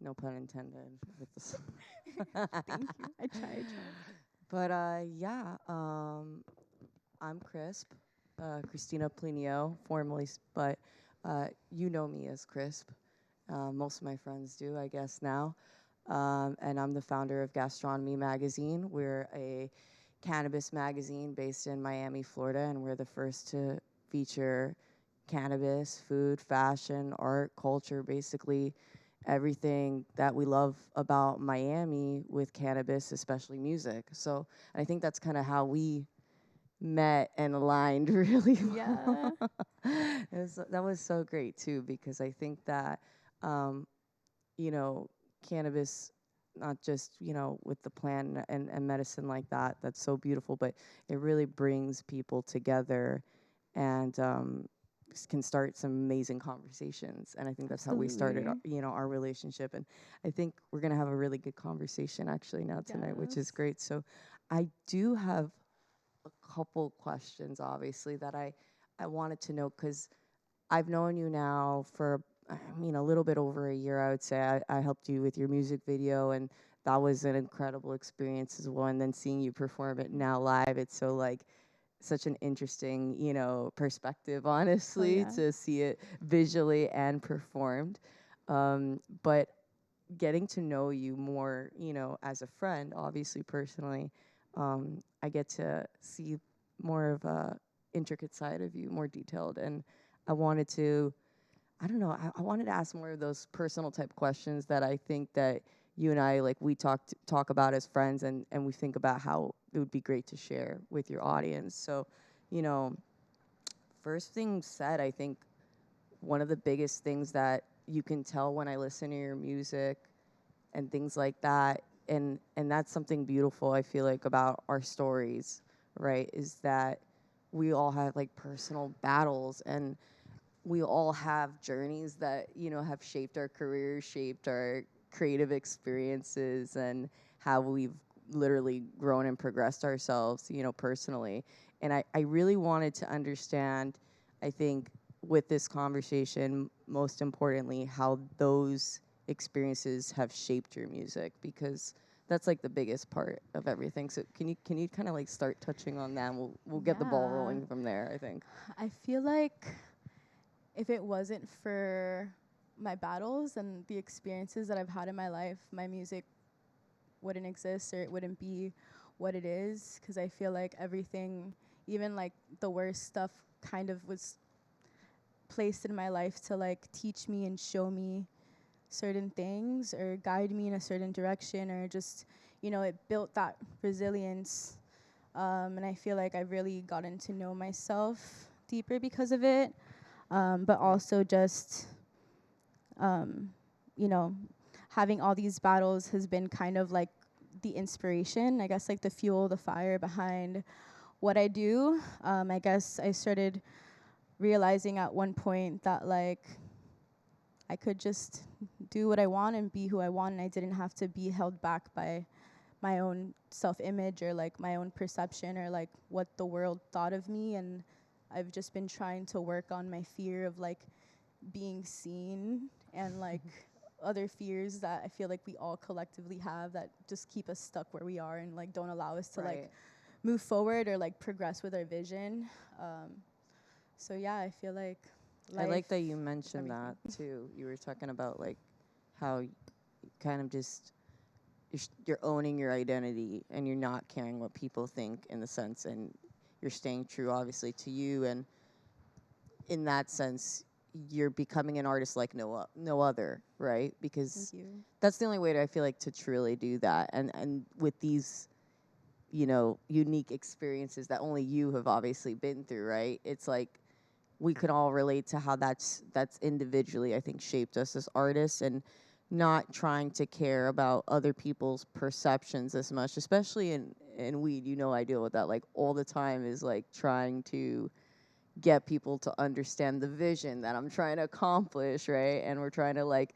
No pun intended with this. Thank you. I tried. But yeah, I'm Crisp, Cristina Plinio, formerly, but you know me as Crisp. Most of my friends do, I guess, now. And I'm the founder of Gastronomy Magazine. We're a cannabis magazine based in Miami, Florida, and we're the first to feature cannabis, food, fashion, art, culture, basically everything that we love about Miami with cannabis, especially music. So I think that's kind of how we met and aligned really Yeah. well. That was so great too, because I think that, um, you know, cannabis, not just, with the plant and medicine like that, that's so beautiful, but it really brings people together and can start some amazing conversations. And I think that's how we started, Absolutely. our relationship. And I think we're going to have a really good conversation actually now tonight, which is Yes. great. So I do have a couple questions, obviously, that I wanted to know because I've known you now for, I mean, a little bit over a year, I would say. I helped you with your music video, and that was an incredible experience as well. And then seeing you perform it now live, it's so like such an interesting, perspective, Oh honestly, yeah. to see it visually and performed. But getting to know you more, as a friend, obviously personally, I get to see more of a intricate side of you, more detailed. And I wanted to, I don't know, I wanted to ask more of those personal type questions that I think that you and I, like, we talk about as friends, and we think about how it would be great to share with your audience. So, you know, first thing said, I think one of the biggest things that you can tell when I listen to your music and things like that, and that's something beautiful I feel like about our stories, right? Is that we all have like personal battles, and we all have journeys that have shaped our careers, shaped our creative experiences, and how we've literally grown and progressed ourselves, personally. And I really wanted to understand, I think, with this conversation, most importantly, how those experiences have shaped your music, because that's like the biggest part of everything. So can you kind of like start touching on that, and we'll get the ball Yeah. rolling from there, I think. I feel like if it wasn't for my battles and the experiences that I've had in my life, my music wouldn't exist or it wouldn't be what it is. Because I feel like everything, even like the worst stuff, kind of was placed in my life to like teach me and show me certain things or guide me in a certain direction, or just, it built that resilience. And I feel like I've really gotten to know myself deeper because of it. But also just, um, you know, having all these battles has been kind of like the inspiration, I guess, like the fuel, the fire behind what I do. I guess I started realizing at one point that like I could just do what I want and be who I want, and I didn't have to be held back by my own self-image or like my own perception or like what the world thought of me. And I've just been trying to work on my fear of like being seen and like other fears that I feel like we all collectively have that just keep us stuck where we are and like don't allow us to like Right. move forward or like progress with our vision. Um, so yeah, I feel like I life like that you is mentioned everything. that too. You were talking about like how kind of just you're owning your identity, and you're not caring what people think, in the sense, and you're staying true obviously to you, and in that sense you're becoming an artist like no other, right? Thank Because you. that's the only way I feel like to truly do that. And with these unique experiences that only you have obviously been through, right? It's like we could all relate to how that's individually, I think, shaped us as artists, and not trying to care about other people's perceptions as much, especially in weed. I deal with that like all the time, is like trying to get people to understand the vision that I'm trying to accomplish, right? And we're trying to like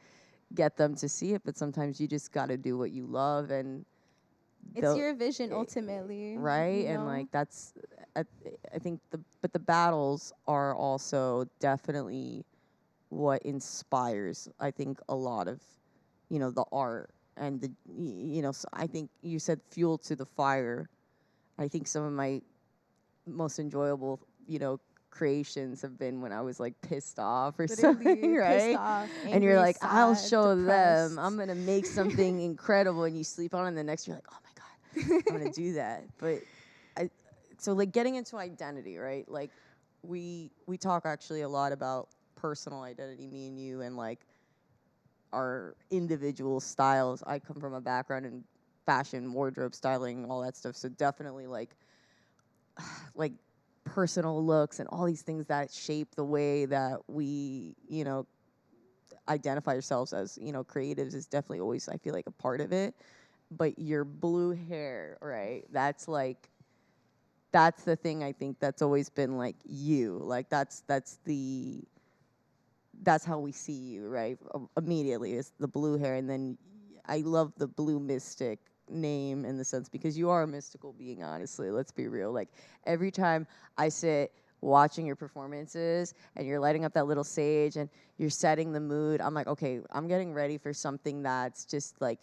get them to see it, but sometimes you just got to do what you love, and It's the your vision eh, ultimately, right. And like that's I, I think the battles are also definitely what inspires, I think, a lot of the art and so I think you said fuel to the fire. I think some of my most enjoyable, creations have been when I was like pissed off or something, Literally pissed right? off, And you're angry, like, I'll sad, show them. depressed. I'm gonna make something incredible, and you sleep on it, and the next you're like, oh my god, I'm gonna do that. But I, so like getting into identity, right? Like we talk actually a lot about personal identity, me and you, and like our individual styles. I come from a background in fashion, wardrobe styling, all that stuff. So definitely like personal looks and all these things that shape the way that we, identify ourselves as, creatives is definitely always, I feel like, a part of it. But your blue hair, right? That's the thing I think that's always been like you. Like that's how we see you, right? Immediately is the blue hair, and then I love the blue mystic name in the sense because you are a mystical being. Honestly, let's be real. Like every time I sit watching your performances and you're lighting up that little sage and you're setting the mood, I'm like, okay, I'm getting ready for something that's just like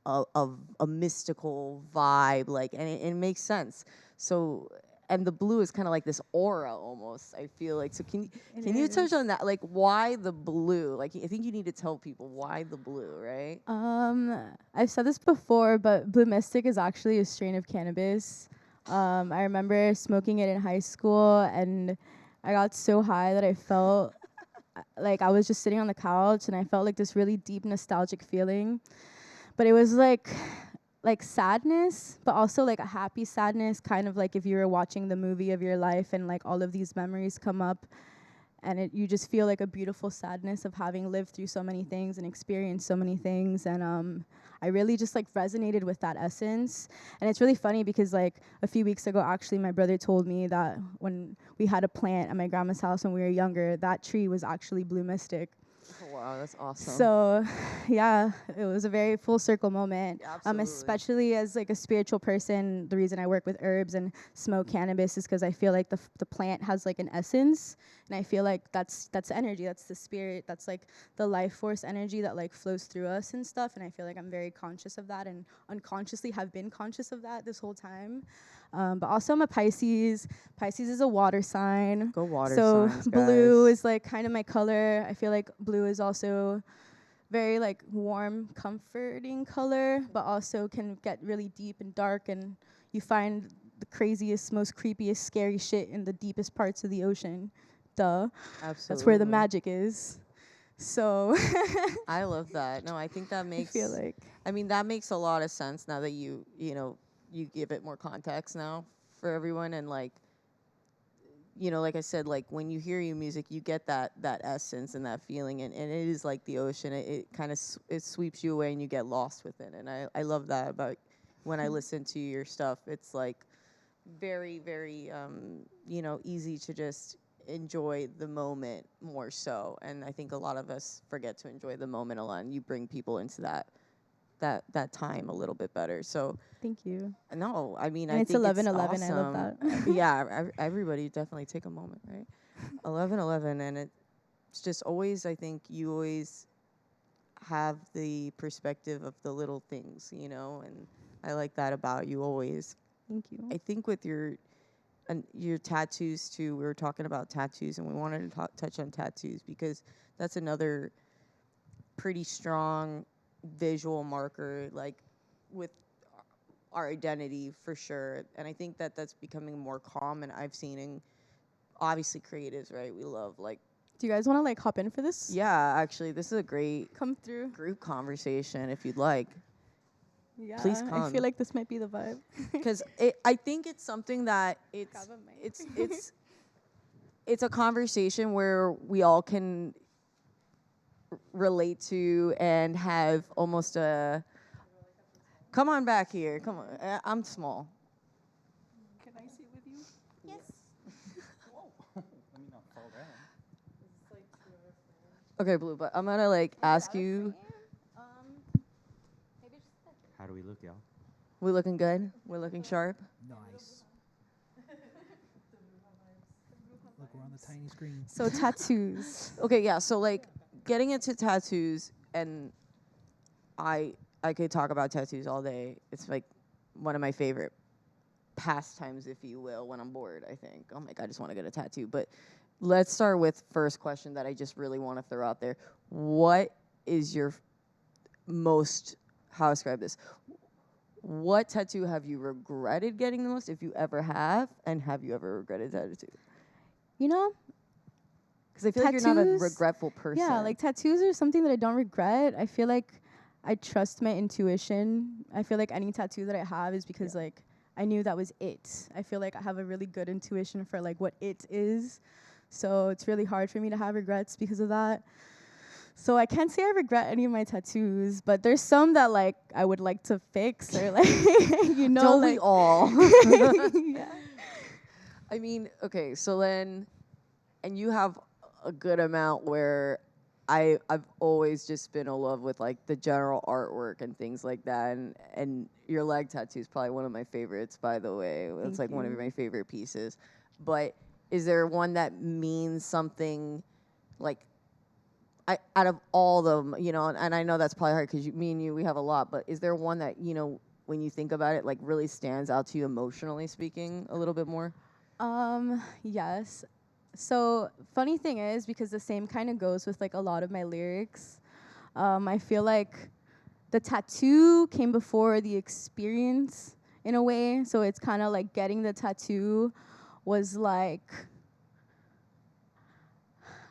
a mystical vibe, like, and it makes sense. So, and the blue is kind of like this aura almost. I feel like. So can you touch on that? Like, why the blue? Like, I think you need to tell people why the blue, right? I've said this before, but Blue Mystic is actually a strain of cannabis. I remember smoking it in high school, and I got so high that I felt like I was just sitting on the couch, and I felt like this really deep nostalgic feeling. But it was like sadness, but also like a happy sadness, kind of like if you were watching the movie of your life and like all of these memories come up, and you just feel like a beautiful sadness of having lived through so many things and experienced so many things. And I really just like resonated with that essence. And it's really funny because like a few weeks ago, actually, my brother told me that when we had a plant at my grandma's house when we were younger, that tree was actually Blue Mystic. Oh, wow, that's awesome. So, yeah, it was a very full circle moment. Absolutely. Especially as like a spiritual person, the reason I work with herbs and smoke cannabis is because I feel like the plant has like an essence, and I feel like that's energy, that's the spirit, that's like the life force energy that like flows through us and stuff. And I feel like I'm very conscious of that, and unconsciously have been conscious of that this whole time. But also I'm a Pisces. Pisces is a water sign. Go water so signs, blue guys. is like kind of my color. I feel like blue is also very like warm, comforting color, but also can get really deep and dark, and you find the craziest, most creepiest, scary shit in the deepest parts of the ocean. Duh. Absolutely. That's where the magic is. So I love that. No, I think that I makes. feel like I mean, that makes a lot of sense now that you give it more context now for everyone, and like, like I said, like when you hear your music, you get that essence and that feeling, and it is like the ocean. It kind of it sweeps you away, and you get lost within it. And I love that about when I listen to your stuff. It's like very very easy to just enjoy the moment more so. And I think a lot of us forget to enjoy the moment a lot. And you bring people into that time a little bit better. So thank you. no, I mean, And I it's think 11:11. awesome. I love that. Yeah, everybody definitely take a moment, right? 11:11, and it's just always. I think you always have the perspective of the little things, and I like that about you always. Thank you. I think with your tattoos too. We were talking about tattoos, and we wanted to touch on tattoos because that's another pretty strong visual marker, like with our identity for sure. And I think that's becoming more common. I've seen in obviously creatives, right? We love like. Do you guys want to like hop in for this? Yeah, actually, this is a great Come through. group conversation if you'd like. Yeah, Please come. I feel like this might be the vibe. Because I think it's something that it's a conversation where we all can relate to and have almost a. Come on back here. Come on. I'm small. Can I sit with you? Yes. Whoa. Let me not fall down. Okay, Blue, but I'm gonna like ask you. How do we look, y'all? We looking good? We're looking sharp? Nice. Look, we're on the tiny screen. So tattoos. Okay, yeah, so like getting into tattoos, and I could talk about tattoos all day. It's like one of my favorite pastimes, if you will, when I'm bored. I think I'm like I just want to get a tattoo. But let's start with first question that I just really want to throw out there. What is your most, how I describe this? What tattoo have you regretted getting the most, if you ever have, and have you ever regretted a tattoo? You know, Because I feel like you're not a tattoos- regretful person. yeah, like tattoos are something that I don't regret. I feel like I trust my intuition. I feel like any tattoo that I have is because like I knew that was it. I feel like I have a really good intuition for like what it is. So it's really hard for me to have regrets because of that. So I can't say I regret any of my tattoos, but there's some that like I would like to fix or like you know Don't like we all? yeah. I mean, okay, so then, and you have a good amount where I've always just been in love with like the general artwork and things like that, and your leg tattoo is probably one of my favorites, by the way. It's Thank like one of you. my favorite pieces. But is there one that means something, like out of all of them, you know? And I know that's probably hard because me and you, we have a lot. But is there one that, you know, when you think about it, like really stands out to you emotionally speaking a little bit more? Yes. So funny thing is, because the same kind of goes with like a lot of my lyrics. I feel like the tattoo came before the experience in a way. So it's kind of like getting the tattoo was like,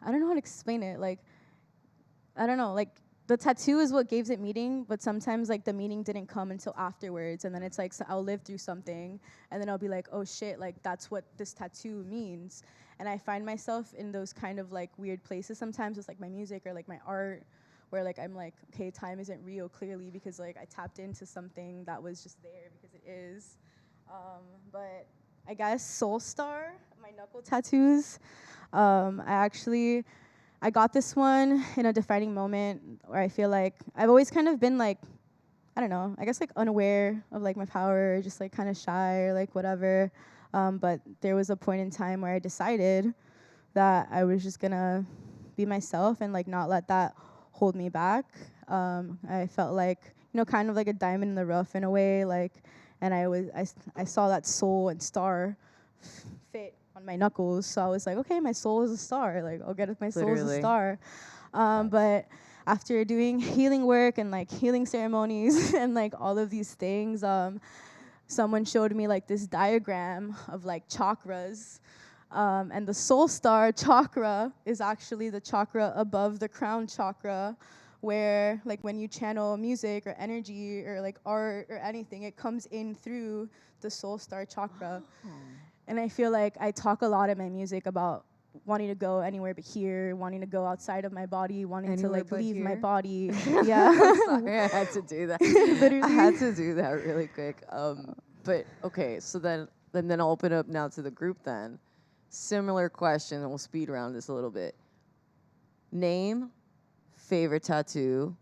I don't know how to explain it. Like, I don't know, like the tattoo is what gave it meaning, but sometimes like the meaning didn't come until afterwards, and then it's like so I'll live through something, and then I'll be like, oh shit, like that's what this tattoo means. And I find myself in those kind of like weird places sometimes with like my music or like my art, where like I'm like, okay, time isn't real clearly because like I tapped into something that was just there because it is. But I guess Soul Star, my knuckle tattoos. I got this one in a defining moment where I feel like I've always kind of been like, I don't know, I guess like unaware of like my power, or just like kind of shy or like whatever. But there was a point in time where I decided that I was just gonna be myself and like not let that hold me back. I felt like, you know, kind of like a diamond in the rough in a way, like, and I saw that soul and star fit on my knuckles. So I was like, okay, my soul is a star. Like, I'll get it. My soul is a Literally. star. But after doing healing work and like healing ceremonies and like all of these things, someone showed me like this diagram of like chakras. And the soul star chakra is actually the chakra above the crown chakra, where like when you channel music or energy or like art or anything, it comes in through the soul star chakra. And I feel like I talk a lot in my music about wanting to go anywhere but here, wanting to go outside of my body, wanting to Anywhere like but leave my here? body. Yeah. Sorry, I had to do that. Literally. I had to do that really quick. But okay, so then I'll open up now to the group then. Similar question, and we'll speed around this a little bit. Name, favorite tattoo,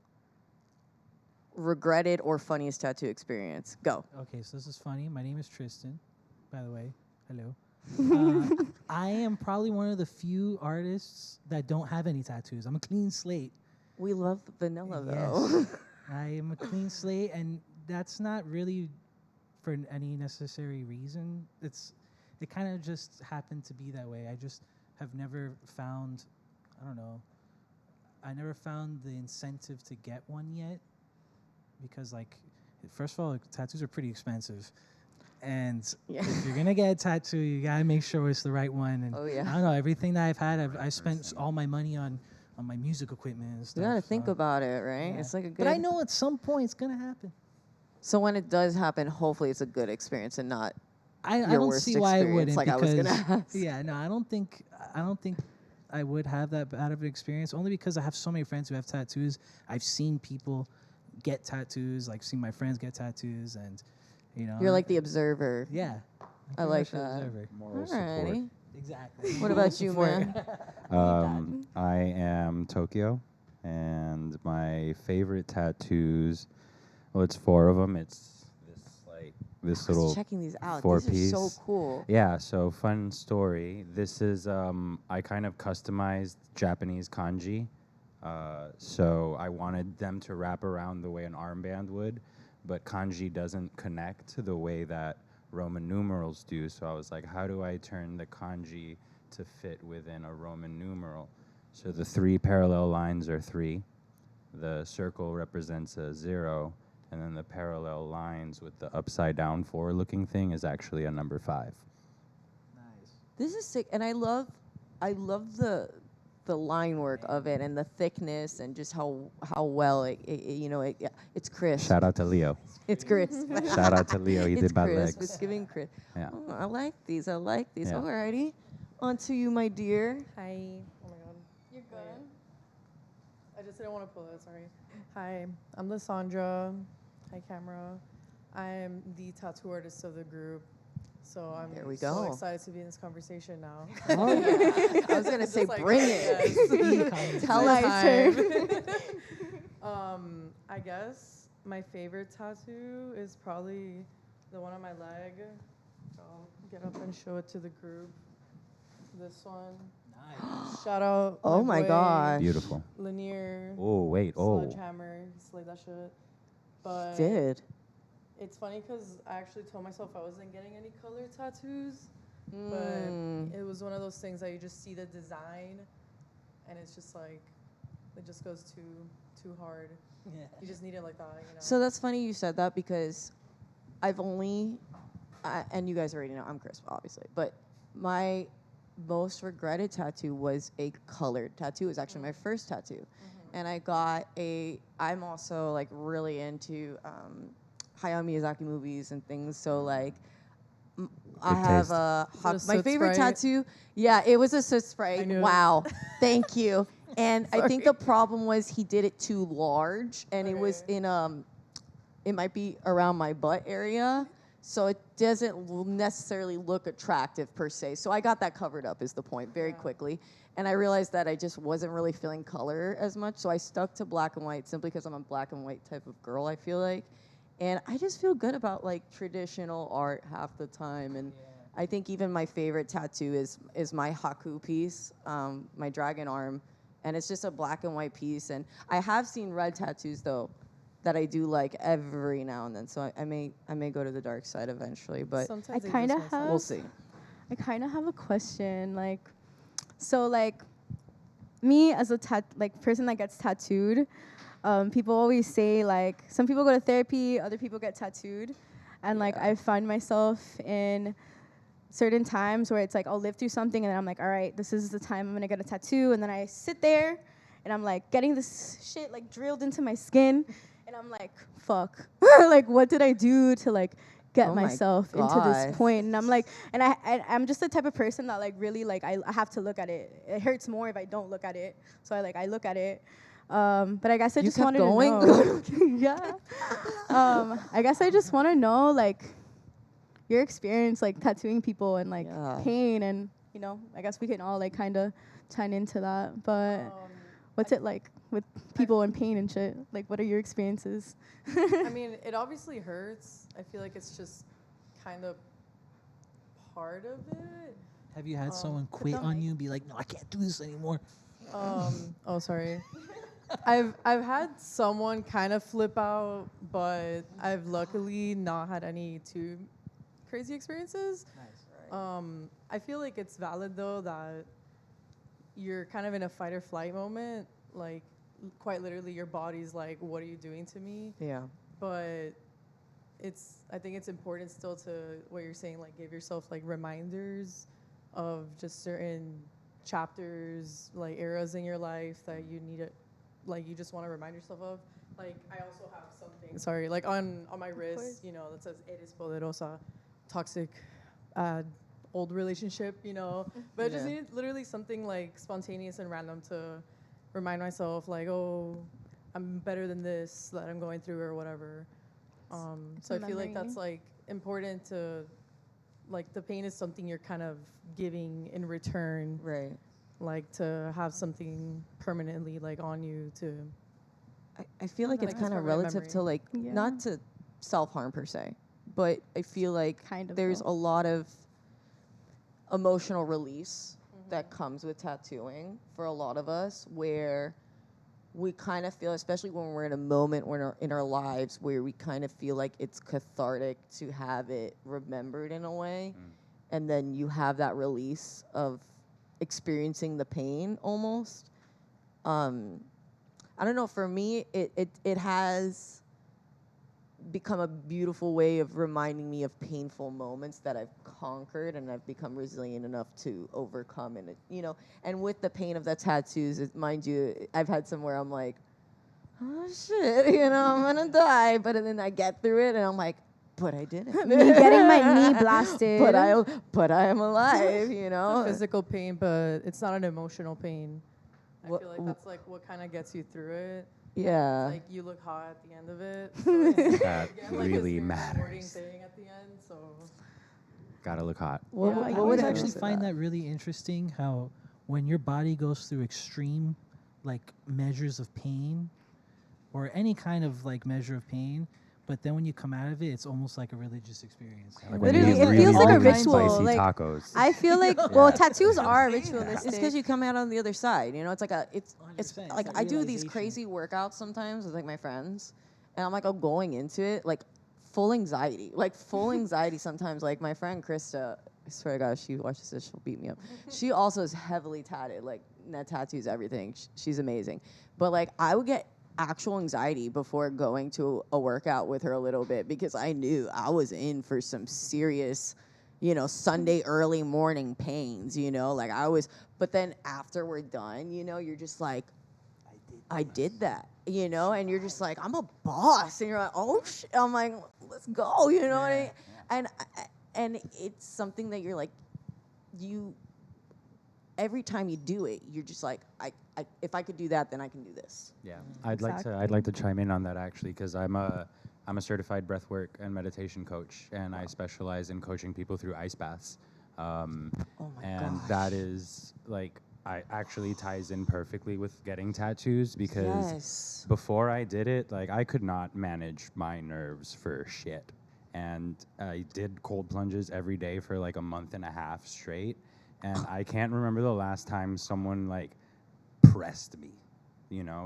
regretted or funniest tattoo experience. Go. Okay, so this is funny. My name is Tristan, by the way. Hello. I am probably one of the few artists that don't have any tattoos. I'm a clean slate. We love vanilla though. Yes. I am a clean slate, and that's not really for any necessary reason. It kind of just happened to be that way. I just have never found, I don't know, I never found the incentive to get one yet, because like, first of all, tattoos are pretty expensive. And Yeah. if you're gonna get a tattoo, you gotta make sure it's the right one. And Oh, yeah. I don't know, everything that I've had, I spent all my money on my music equipment and stuff. You gotta think so, about it, right? yeah. It's like a good. But I know at some point it's gonna happen. So when it does happen, hopefully it's a good experience and not. I Your don't worst see why it experience, wouldn't, like I was because gonna ask. yeah, no, I don't think I would have that bad of an experience, only because I have so many friends who have tattoos. I've seen people get tattoos, like seen my friends get tattoos, and you know. You're like the observer. Yeah. I I'm like pretty much an that. observer. Moral support. Alrighty. Exactly. What about you, man? I am Tokyo, and my favorite tattoos. Well, it's 4 of them. It's this I was little checking these out. These are 4-piece. so cool. Yeah. So fun story. This is I kind of customized Japanese kanji So I wanted them to wrap around the way an armband would, but kanji doesn't connect the way that Roman numerals do. So I was like, how do I turn the kanji to fit within a Roman numeral? So the 3 parallel lines are 3. The circle represents a 0, and then the parallel lines with the upside down 4 looking thing is actually a number 5. Nice. This is sick, and I love the line work of it and the thickness and just how well it's crisp. Shout out to Leo. It's crisp. Shout out to Leo. He It's did bad crisp. legs. It's giving crisp. Yeah. Oh, I like these. I like these. Yeah. Alrighty, on to you, my dear. Hi. Oh my god. You're good. I just didn't want to pull it, sorry. Hi, I'm Lysandra. Hi, camera. I'm the tattoo artist of the group. So I'm There we so go. excited to be in this conversation now. Oh, yeah. I was gonna say, Just like, bring it. yes. Tell My us. time. I guess my favorite tattoo is probably the one on my leg. I'll get up and show it to the group. This one. Nice. Shout out. Oh my boy, gosh. Beautiful. Lanier. Oh, wait. Oh. Sledgehammer, slayed that shit. But Did. it's funny because I actually told myself I wasn't getting any color tattoos, Mm. but it was one of those things that you just see the design, and it's just like it just goes too hard. You just need it like that, you know. So that's funny you said that because I've only, and you guys already know I'm crisp, obviously, but my most regretted tattoo was a colored tattoo. It was actually my first tattoo. And I got I'm also like really into Hayao Miyazaki movies and things. So like, I Good have taste. my Soot favorite Sprite? tattoo. Yeah, it was a Soot I Sprite. knew it. Wow, thank you. And I think the problem was he did it too large, and it was Okay. in it might be around my butt area, so it doesn't necessarily look attractive per se. So I got that covered up is the point very Yeah. quickly. And I realized that I just wasn't really feeling color as much, so I stuck to black and white simply because I'm a black and white type of girl, I feel like. And I just feel good about like traditional art half the time. And I think even my favorite tattoo is my Haku piece, my dragon arm. And it's just a black and white piece. And I have seen red tattoos though that I do like every now and then. So I may go to the dark side eventually, but Sometimes they kinda just make sense. have- we'll see. I kind of have a question. So me as a person that gets tattooed, people always say like some people go to therapy, other people get tattooed, and like I find myself in certain times where it's like I'll live through something and then I'm like, all right, this is the time I'm gonna get a tattoo, and then I sit there and I'm like getting this shit like drilled into my skin, and I'm like, fuck, like what did I do to like get Oh my myself into God. this point? And I'm like, and I'm just the type of person that like really like I have to look at it. It hurts more if I don't look at it. So I look at it. But I guess I You just kept wanted going? to know. Yeah. I guess I just want to know like your experience like tattooing people and like Yeah. pain, and I guess we can all like kind of chime into that. But what's it like with people and pain and shit? Like, what are your experiences? I mean, it obviously hurts. I feel like it's just kind of part of it. Have you had someone put quit down on mic. you and be like, no, I can't do this anymore? Oh, sorry. I've had someone kind of flip out, but I've luckily not had any too crazy experiences. I feel like it's valid though that you're kind of in a fight or flight moment. Like quite literally, your body's like, "What are you doing to me?" Yeah. But I think it's important still to what you're saying, like give yourself like reminders of just certain chapters, like eras in your life that you need it, like you just want to remind yourself of. Like I also have something, sorry, like on my wrist, course. that says "Eres poderosa," toxic, old relationship, But I just Yeah. needed literally something like spontaneous and random to remind myself, like, oh, I'm better than this that I'm going through or whatever. So a I feel like memory. that's like important to, like, the pain is something you're kind of giving in return, Right. like to have something permanently like on you to. I feel like Like it's just kind of from relative memory. to like Yeah. not to self-harm per se, but I feel like Kind of there's though. a lot of emotional release that comes with tattooing for a lot of us, where we kind of feel, especially when we're in a moment when in our lives where we kind of feel like it's cathartic to have it remembered in a way, and then you have that release of experiencing the pain almost. I don't know. For me, it has become a beautiful way of reminding me of painful moments that I've conquered and I've become resilient enough to overcome. And and with the pain of the tattoos, mind you, I've had some where I'm like, oh shit, I'm gonna die, but then I get through it and I'm like, but I didn't. Me getting my knee blasted. But I am alive. It's a physical pain, but it's not an emotional pain. I feel like that's like what kind of gets you through it. Yeah. It's like you look hot at the end of it. So it's That like really this very rewarding matters. thing at the end. So Gotta look hot. What Yeah, would I I you would say actually to find that really interesting how when your body goes through extreme like measures of pain or any kind of like measure of pain, but then when you come out of it, it's almost like a religious experience. Like when Literally, you it eat feels like a all the ritual, Spicy like, tacos. I feel like, Yeah. well, tattoos are It's ritualistic. because you come out on the other side. It's like it's 100%, like it's that I do these realization. crazy workouts sometimes with like my friends, and I'm going into it like full anxiety, sometimes. Like my friend Krista, I swear to God, if she watches this, she'll beat me up. She also is heavily tatted, like net tattoos, everything. She's amazing, but like I would get actual anxiety before going to a workout with her a little bit because I knew I was in for some serious, Sunday early morning pains, like I was, but then after we're done, you're just like, I did that, and you're just like, I'm a boss, and you're like, oh shit, I'm like, let's go, what I mean? And it's something that you're like, every time you do it, you're just like, if I could do that, then I can do this. Yeah, I'd like to chime in on that actually because I'm a certified breathwork and meditation coach, and I specialize in coaching people through ice baths. Oh my And gosh. that is like I actually ties in perfectly with getting tattoos because Yes. before I did it, like I could not manage my nerves for shit, and I did cold plunges every day for like a month and a half straight, and I can't remember the last time someone like pressed me,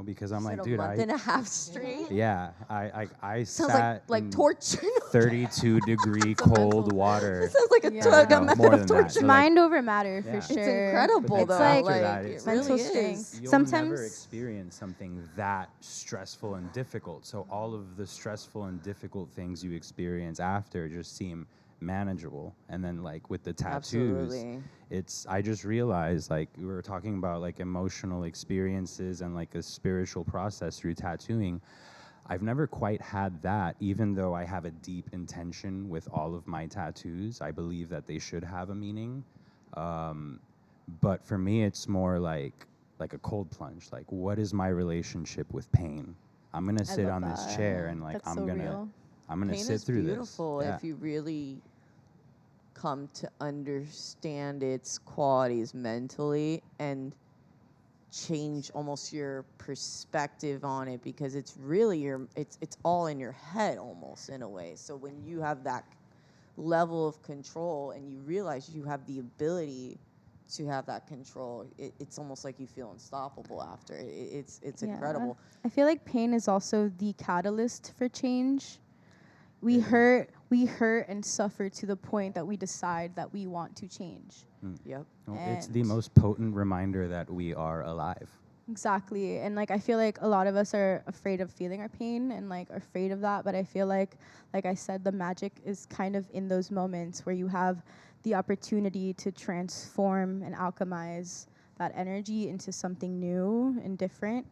because I'm like, a dude, month and a half straight. yeah, I Sounds sat like in torture. 32-degree cold water. Sounds like a Yeah. tug No, a method more of than that. torture. So, like, Mind over matter, Yeah. for It's sure. incredible But though. then after like that, it it's mental really strength. is. You'll Sometimes- never experience something that stressful and difficult. So all of the stressful and difficult things you experience after just seem manageable. And then like with the tattoos, Absolutely. I just realized like we were talking about like emotional experiences and like a spiritual process through tattooing. I've never quite had that, even though I have a deep intention with all of my tattoos. I believe that they should have a meaning. But for me, it's more like a cold plunge. Like, what is my relationship with pain? I'm gonna sit love on this that. chair and like That's I'm so gonna real. Pain sit is through beautiful this. Yeah. if you really come to understand its qualities mentally and change almost your perspective on it, because it's really it's all in your head almost in a way. So when you have that level of control and you realize you have the ability to have that control, it's almost like you feel unstoppable after. It's Yeah. incredible. I feel like pain is also the catalyst for change. We hurt and suffer to the point that we decide that we want to change. Yep. Well, it's the And- most potent reminder that we are alive. Exactly. And like I feel like a lot of us are afraid of feeling our pain and like are afraid of that, but I feel like I said, the magic is kind of in those moments where you have the opportunity to transform and alchemize that energy into something new and different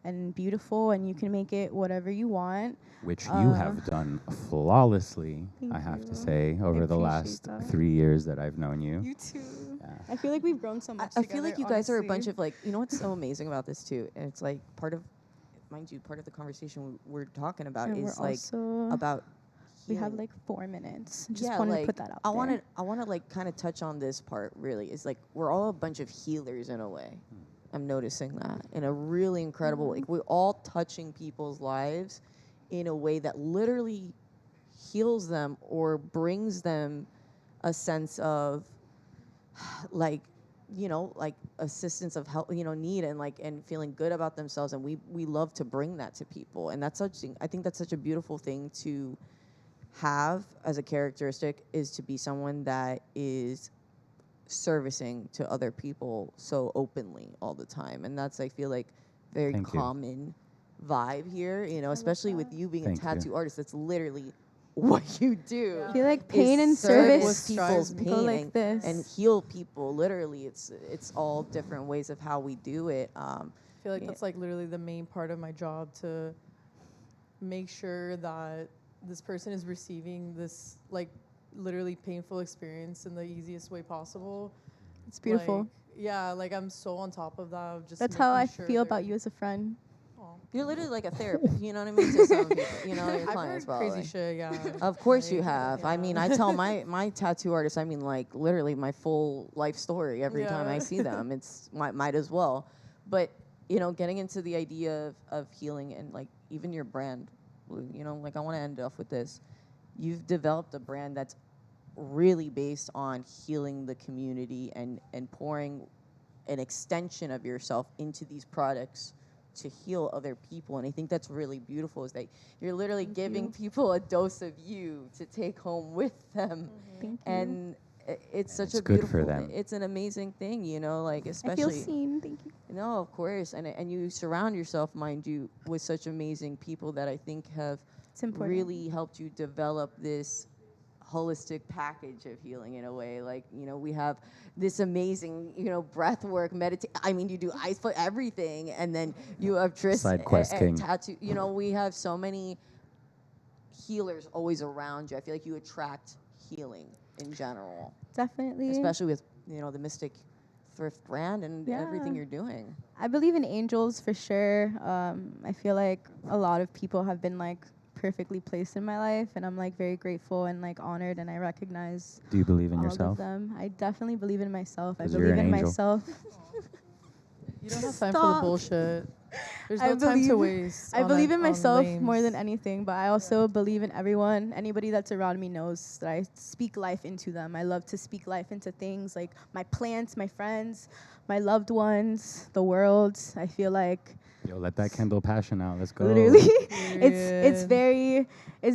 and beautiful, and you can make it whatever you want. Which you have done flawlessly, Thank I have you. to say, over the appreciate last that. 3 years that I've known you. You too. Yeah. I feel like we've grown so much I feel like you together, guys are a bunch honestly. of like, what's so amazing about this too, and it's like part of, mind you, part of the conversation we're talking about And is we're like also about we have healing. like 4 minutes. Just Yeah, wanted like, to put that out I there. want to like kind of touch on this part really. Is like we're all a bunch of healers in a way. I'm noticing that in a really incredible like we're all touching people's lives in a way that literally heals them or brings them a sense of like like assistance of help, need and and feeling good about themselves. And we love to bring that to people. And I think that's such a beautiful thing to have as a characteristic, is to be someone that is servicing to other people so openly all the time. And that's, I feel like, very Thank you. common vibe here, especially with you being Thank a tattoo you. artist. That's literally what you do. I feel like is pain and service service people's go pain like this. and heal people. Literally, it's all different ways of how we do it. I feel like Yeah. that's like literally the main part of my job, to make sure that this person is receiving this like literally painful experience in the easiest way possible. It's beautiful. Like, yeah, like I'm so on top of that. Of just That's how I making sure feel they're- about you as a friend. Aw. You're literally like a therapist, you know what I mean? To some people, your I've clients heard probably. crazy shit, yeah. Of course you Like, have. I yeah. mean, I tell my tattoo artists, I mean, like literally my full life story every time I Yeah. see them. It's might as well. But getting into the idea of healing and like even your brand, like I want to end off with this. You've developed a brand that's really based on healing the community and pouring an extension of yourself into these products to heal other people. And I think that's really beautiful, is that you're literally Thank giving you. people a dose of you to take home with them. Thank you. And it's such It's a good beautiful for them. It's an amazing thing, like I feel especially seen. Thank you. no, of course. And you surround yourself, mind you, with such amazing people that I think have It's important. really helped you develop this holistic package of healing in a way. Like, we have this amazing, breath work, meditate. I mean, you do ice foot, everything. And then you have Tris Side quest king. tattoo. We have so many healers always around you. I feel like you attract healing in general, Definitely. especially with, the Mystic Thrift brand and everything Yeah. you're doing. I believe in angels for sure. I feel like a lot of people have been like perfectly placed in my life, and I'm like very grateful and like honored, and I recognize Do you believe in all yourself? of them. I definitely believe in myself. I 'Cause you're believe an in angel. myself. You don't have time for the Stop. bullshit. There's I no time to believe- waste. I on believe an- in on myself lames. more than anything, but I also believe in everyone. Anybody that's around me knows that I speak life into them. I love to speak life into things like my plants, my friends, my loved ones, the world. I feel like Yo, let that kindle passion out. Let's go. literally it's Period.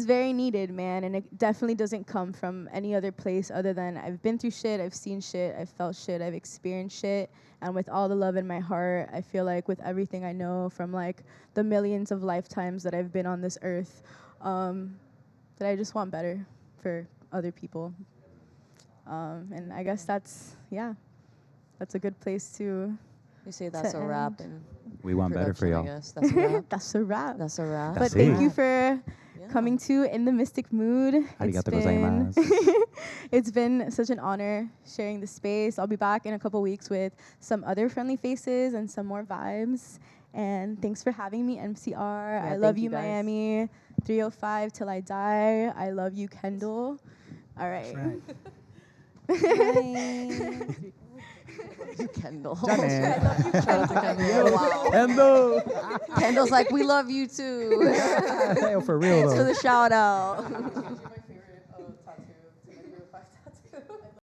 very needed, man, and it definitely doesn't come from any other place other than I've been through shit, I've seen shit, I've felt shit, I've experienced shit, and with all the love in my heart, I feel like with everything I know from like the millions of lifetimes that I've been on this earth, that I just want better for other people, and I guess that's a good place to You say that's a wrap end. in We want better for production, I y'all. guess. That's a wrap. that's a wrap. That's a wrap. But That's thank it. you for Yeah. coming to In the Mystic Mood. Arigato gozaimasu. It's been such an honor sharing the space. I'll be back in a couple weeks with some other friendly faces and some more vibes. And thanks for having me, MCR. I thank love you you, guys. Miami. 305 till I die. I love you, Kendall. All That's right. right. You, Kendall. Janet. Shout out to Kendall. Wow. Hello. Kendall's like, we love you too. Hey, for real Thanks for though. the shout out.